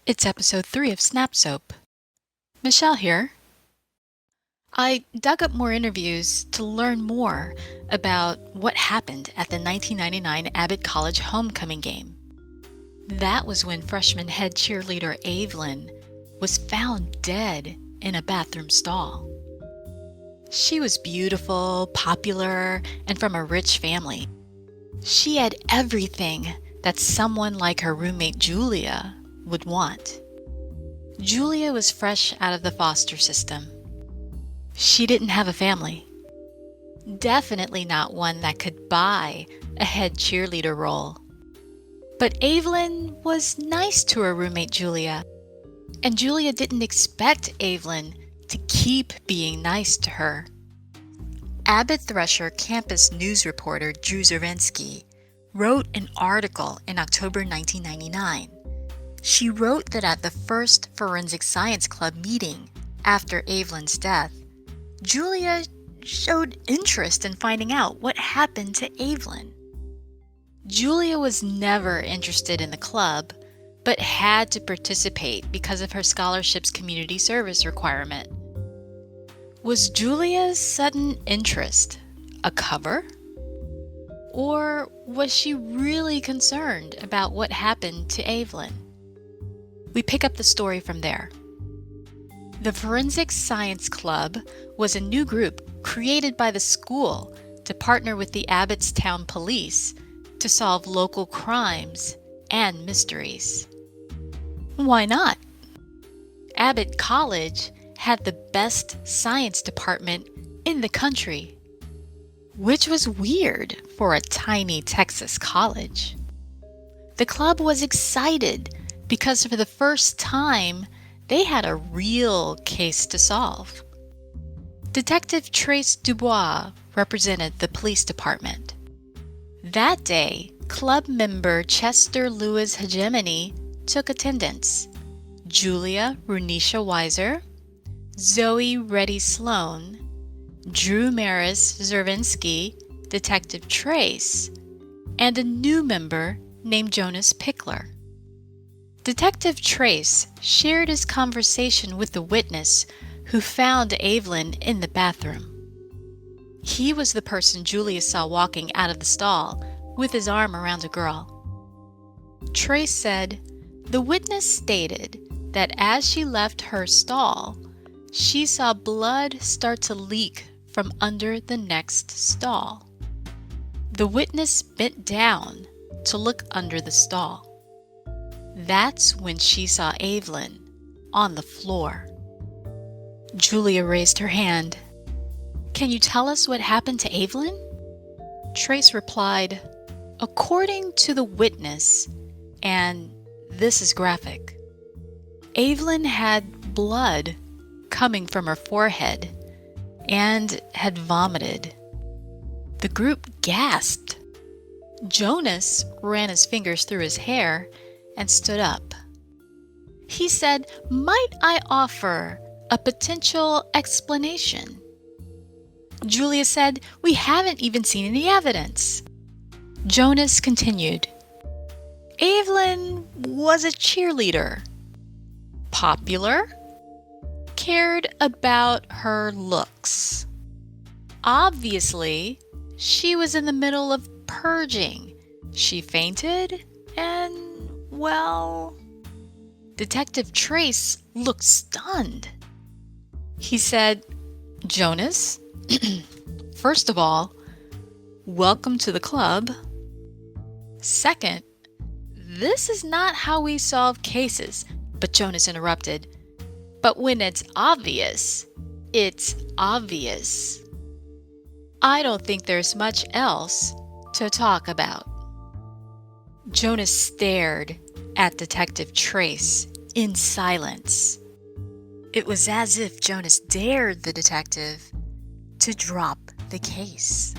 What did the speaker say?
It's episode 3 of Snap Soap. Michelle here. I dug up more interviews to learn more about what happened at the 1999 Abbott College homecoming game. That was when freshman head cheerleader Evelyn was found dead in a bathroom stall. She was beautiful, popular, and from a rich family. She had everything that someone like her roommate Julia would want. Julia was fresh out of the foster system. She didn't have a family. Definitely not one that could buy a head cheerleader role. But Evelyn was nice to her roommate Julia, and Julia didn't expect Evelyn to keep being nice to her. Abbott Thresher campus news reporter Drew Zervinsky wrote an article in October 1999. She wrote that at the first Forensic Science Club meeting after Evelyn's death, Julia showed interest in finding out what happened to Evelyn. Julia was never interested in the club, but had to participate because of her scholarship's community service requirement. Was Julia's sudden interest a cover? Or was she really concerned about what happened to Evelyn? We pick up the story from there. The Forensic Science Club was a new group created by the school to partner with the Abbottstown police to solve local crimes and mysteries. Why not? Abbott College had the best science department in the country, which was weird for a tiny Texas college. The club was excited because for the first time, they had a real case to solve. Detective Trace Dubois represented the police department. That day, club member Chester Lewis Hegemony took attendance. Julia Runisha Weiser, Zoe Reddy Sloan, Drew Maris Zervinsky, Detective Trace, and a new member named Jonas Pickler. Detective Trace shared his conversation with the witness who found Evelyn in the bathroom. He was the person Julia saw walking out of the stall with his arm around a girl. Trace said, the witness stated that as she left her stall, she saw blood start to leak from under the next stall. The witness bent down to look under the stall. That's when she saw Evelyn on the floor. Julia raised her hand. Can you tell us what happened to Evelyn? Trace replied, according to the witness, and this is graphic, Evelyn had blood coming from her forehead and had vomited. The group gasped. Jonas ran his fingers through his hair and stood up. He said, might I offer a potential explanation? Julia said, we haven't even seen any evidence. Jonas continued, Evelyn was a cheerleader, popular, cared about her looks. Obviously, she was in the middle of purging. She fainted and, well, Detective Trace looked stunned. He said, Jonas, first of all, welcome to the club. Second, this is not how we solve cases. But Jonas interrupted, but when it's obvious, it's obvious. I don't think there's much else to talk about. Jonas stared at Detective Trace in silence. It was as if Jonas dared the detective to drop the case.